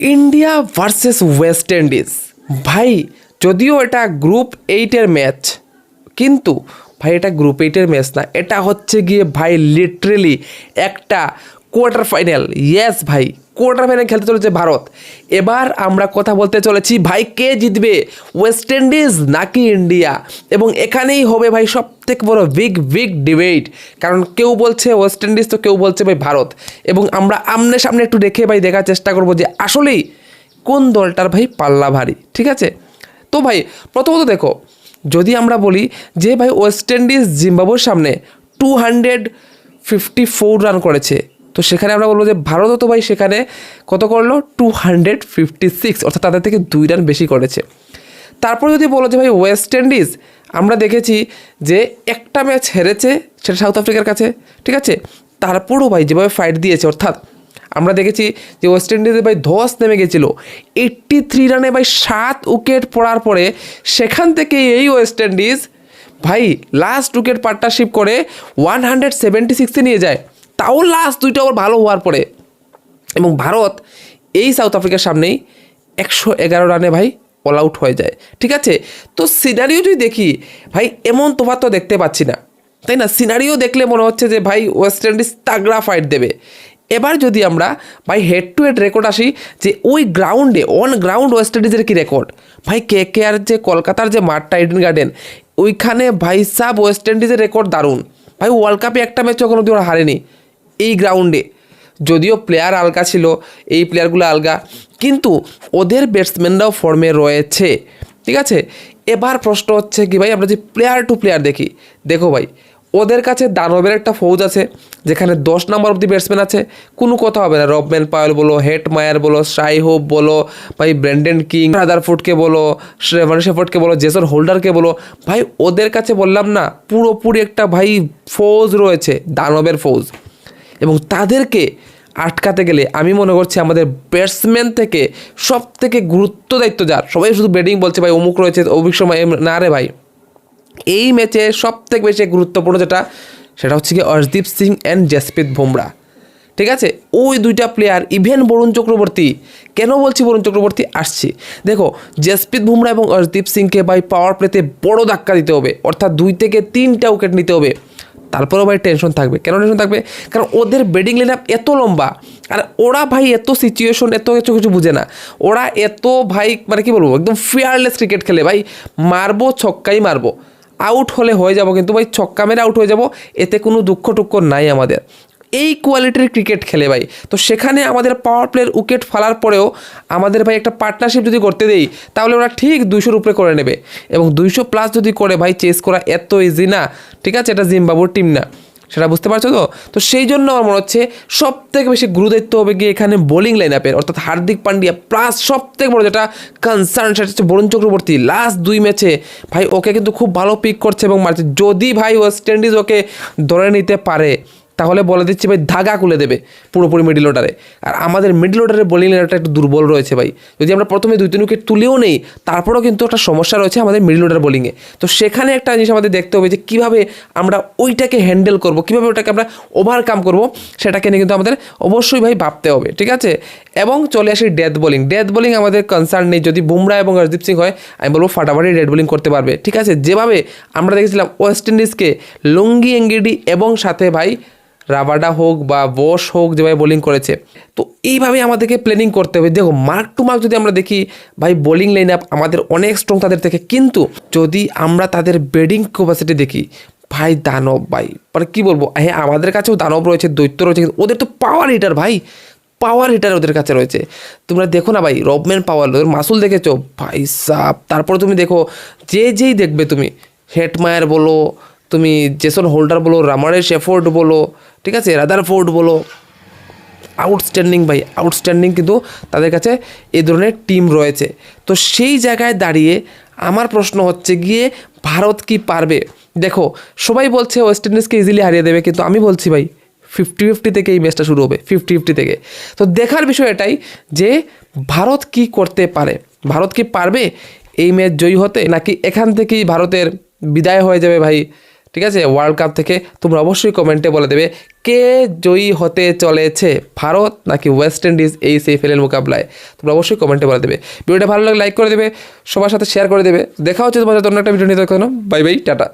India versus West Indies. ভাই যদিও এটা গ্রুপ এইটের ম্যাচ, কিন্তু ভাই এটা গ্রুপ এইটের ম্যাচ না, এটা হচ্ছে গিয়ে ভাই লিটারেলি একটা কোয়ার্টার ফাইনাল। ইয়েস ভাই, কোয়ার্টার ফাইনাল খেলতে চলেছে ভারত। এবার আমরা কথা বলতে চলেছি ভাই কে জিতবে, ওয়েস্ট ইন্ডিজ নাকি ইন্ডিয়া। এবং এখানেই হবে ভাই সব থেকে বড় বিগ ডিবেট, কারণ কেউ বলছে ওয়েস্ট ইন্ডিজ তো কেউ বলছে ভাই ভারত। এবং আমরা আমনে সামনে একটু দেখে ভাই দেখার চেষ্টা করবো যে আসলেই কোন দলটার ভাই পাল্লা ভারী। ঠিক আছে, তো ভাই প্রথমত দেখো, যদি আমরা বলি যে ভাই ওয়েস্ট ইন্ডিজ জিম্বাবুয়ের সামনে 254 রান করেছে, তো সেখানে আমরা বলবো যে ভারতও তো ভাই সেখানে কত করলো 256, অর্থাৎ তাদের থেকে 2 রান বেশি করেছে। তারপর যদি বলো যে ভাই ওয়েস্ট ইন্ডিজ, আমরা দেখেছি যে একটা ম্যাচ হেরেছে, সেটা সাউথ আফ্রিকার কাছে। ঠিক আছে, তারপরও ভাই যেভাবে ফাইট দিয়েছে, অর্থাৎ আমরা দেখেছি যে ওয়েস্ট ইন্ডিজে ভাই ধস নেমে গেছিলো 83 রানে ভাই 7 উইকেট পড়ার পরে, সেখান থেকে এই ওয়েস্ট ইন্ডিজ ভাই লাস্ট উইকেট পার্টনারশিপ করে 176-এ নিয়ে যায়, তাও লাস্ট 2টা ওভার ভালো হওয়ার পরে। এবং ভারত এই সাউথ আফ্রিকার সামনেই 111 রানে ভাই অল আউট হয়ে যায়। ঠিক আছে, তো সিনারিও যদি দেখি ভাই এমন তোফাত তো দেখতে পাচ্ছি না, তাই না? সিনারিও দেখলে মনে হচ্ছে যে ভাই ওয়েস্ট ইন্ডিজ তাগড়া ফাইট দেবে। এবার যদি আমরা ভাই হেড টু হেড রেকর্ড আসি, যে ওই গ্রাউন্ডে অন গ্রাউন্ড ওয়েস্ট ইন্ডিজের কী রেকর্ড, ভাই কে আর যে কলকাতার যে মাঠটা ইডেন গার্ডেন, ওইখানে ভাই সাব ওয়েস্ট ইন্ডিজের রেকর্ড দারুণ। ভাই ওয়ার্ল্ড কাপে একটা ম্যাচও কোনো ওরা হারেনি এই গ্রাউন্ডে। যদিও প্লেয়ার আলগা ছিল, এই প্লেয়ারগুলো আলগা, কিন্তু ওদের ব্যাটসম্যানরাও ফর্মে রয়েছে। ঠিক আছে, এবার প্রশ্ন হচ্ছে কি ভাই, আমরা যে প্লেয়ার টু প্লেয়ার দেখি, দেখো ভাই ওদের কাছে দানবের একটা ফৌজ আছে, যেখানে 10 নম্বর অব্দি ব্যাটসম্যান আছে, কোনো কথা হবে না। রবম্যান পাওয়েল বলো, হেট মায়ার বলো, শাই হোপ বলো, ভাই ব্র্যান্ডন কিং, রাদারফোর্ডকে বলো, শ্রেভন শেফার্ডকে বলো, জেসন হোল্ডারকে বলো, ভাই ওদের কাছে বললাম না পুরোপুরি একটা ভাই ফৌজ রয়েছে, দানবের ফৌজ। এবং তাদেরকে আটকাতে গেলে আমি মনে করছি আমাদের ব্যাটসম্যান থেকে সব থেকে গুরুত্ব দায়িত্ব যার, সবাই শুধু ব্যাটিং বলছে ভাই অমুক রয়েছে অমুক সময়, না রে ভাই, এই ম্যাচে সব থেকে বেশি গুরুত্বপূর্ণ সেটা হচ্ছে কি অর্শদীপ সিং অ্যান্ড জসপ্রীত বুমরা। ঠিক আছে, ওই দুইটা প্লেয়ার, ইভেন বরুণ চক্রবর্তী। কেন বলছি বরুণ চক্রবর্তী, আসছি। দেখো জসপ্রীত বুমরা এবং অর্শদীপ সিংকে ভাই পাওয়ার প্লেতে বড় ধাক্কা দিতে হবে, অর্থাৎ 2 থেকে 3টা উইকেট নিতে হবে। তারপরেও ভাই টেনশন থাকবে। কেন টেনশন থাকবে? কারণ ওদের ব্যাটিং লাইন আপ এত লম্বা, আর ওরা ভাই এত সিচুয়েশন এত কিছু বুঝে না। ওরা এত ভাই মানে কি বলবো, একদম ফিয়ারলেস ক্রিকেট খেলে। ভাই মারবো ছক্কাই মারবো, আউট হলে হয়ে যাব, কিন্তু ভাই ছক্কা মেরে আউট হয়ে যাব, এতে কোনো দুঃখ টুক্ষ নাই আমাদের। এই কোয়ালিটির ক্রিকেট খেলে ভাই। তো সেখানে আমাদের পাওয়ার প্লেয়ার উইকেট ফেলার পরেও আমাদের ভাই একটা পার্টনারশিপ যদি করতে দেই, তাহলে ওরা ঠিক 200-র উপরে করে নেবে। এবং 200+ যদি করে ভাই, চেস করা এত ইজি না। ঠিক আছে, এটা জিম্বাবুয়ের টিম না, সেটা বুঝতে পারছো তো? তো সেই জন্য আমার মনে হচ্ছে সব থেকে বেশি গুরুদায়িত্ব হবে গিয়ে এখানে বোলিং লাইন আপের, অর্থাৎ হার্দিক পান্ডিয়া, প্লাস সব থেকে বড় যেটা কনসার্ন সেটা হচ্ছে বরুণ চক্রবর্তী। লাস্ট 2 ম্যাচে ভাই ওকে কিন্তু খুব ভালো পিক করছে এবং মারছে। যদি ভাই ওয়েস্ট ইন্ডিজ ওকে ধরে নিতে পারে, তাহলে বলে দিচ্ছি ভাই ধাগা খুলে দেবে পুরোপুরি মিডল অর্ডারে। আর আমাদের মিডল অর্ডারে বোলিং লাইনটা একটু দুর্বল রয়েছে ভাই। যদি আমরা প্রথমে 2-3 উইকেট তুলেও নেই, তারপরেও কিন্তু একটা সমস্যা রয়েছে আমাদের মিডল অর্ডার বোলিংয়ে। তো সেখানে একটা জিনিস আমাদের দেখতে হবে যে কীভাবে আমরা ওইটাকে হ্যান্ডেল করব, কীভাবে ওটাকে আমরা ওভারকাম করব, সেটাকে নিয়ে কিন্তু আমাদের অবশ্যই ভাই ভাবতে হবে। ঠিক আছে, এবং চলে আসি ডেথ বোলিং আমাদের কনসার্ন নেই। যদি বুমরা এবং অর্শদীপ সিং হয়, আমি বলবো ফাটাফাটি ডেথ বোলিং করতে পারবে। ঠিক আছে, যেভাবে আমরা দেখেছিলাম ওয়েস্ট ইন্ডিজকে লুঙ্গি এঙ্গিডি এবং সাথে ভাই রাবাডা হোক বা বোস হোক যেভাবে বোলিং করেছে, তো এইভাবেই আমাদেরকে প্ল্যানিং করতে হবে। দেখো মার্ক টু মার্ক যদি আমরা দেখি ভাই, বোলিং লাইন আপ আমাদের অনেক স্ট্রং তাদের থেকে, কিন্তু যদি আমরা তাদের ব্যাটিং ক্যাপাসিটি দেখি ভাই, দানব ভাই, মানে কী বলবো, হ্যাঁ আমাদের কাছেও দানব রয়েছে, দৈত্য রয়েছে, কিন্তু ওদের তো পাওয়ার হিটার ভাই, পাওয়ার হিটার ওদের কাছে রয়েছে। তোমরা দেখো না ভাই, রবম্যান পাওয়ার, ওদের মাসুল দেখেছো ভাই সাপ। তারপরে তুমি দেখো যেই দেখবে তুমি, হেটমায়ার বলো, তুমি জেসন হোল্ডার বলো, রামারে শেফোর্ড বলো, ঠিক আছে, রাদারফোর্ড বলো, আউটস্ট্যান্ডিং ভাই, আউটস্ট্যান্ডিং কিন্তু তাদের কাছে এই ধরনের টিম রয়েছে। তো সেই জায়গায় দাঁড়িয়ে আমার প্রশ্ন হচ্ছে গিয়ে ভারত কি পারবে? দেখো সবাই বলছে ওয়েস্ট ইন্ডিজকে ইজিলি হারিয়ে দেবে, কিন্তু আমি বলছি ভাই 50-50 থেকে এই ম্যাচটা শুরু হবে, 50-50 থেকে। তো দেখার বিষয় এটাই যে ভারত কি করতে পারে, ভারত কি পারবে এই ম্যাচ জয়ী হতে, নাকি এখান থেকেই ভারতের বিদায় হয়ে যাবে ভাই, ঠিক আছে ওয়ার্ল্ড কাপ থেকে তোমরা অবশ্যই কমেন্টে বলে দেবে কে জয়ী হতে চলেছে, ভারত নাকি ওয়েস্ট ইন্ডিজ এই সেমিফাইনাল মোকাবলায়। তোমরা অবশ্যই কমেন্টে বলে দেবে। ভিডিওটা ভালো লাগলে লাইক করে দেবে, সবার সাথে শেয়ার করে দেবে। দেখা হচ্ছে তোমাদের অন্য একটা ভিডিও নিয়ে। Bye bye, tata.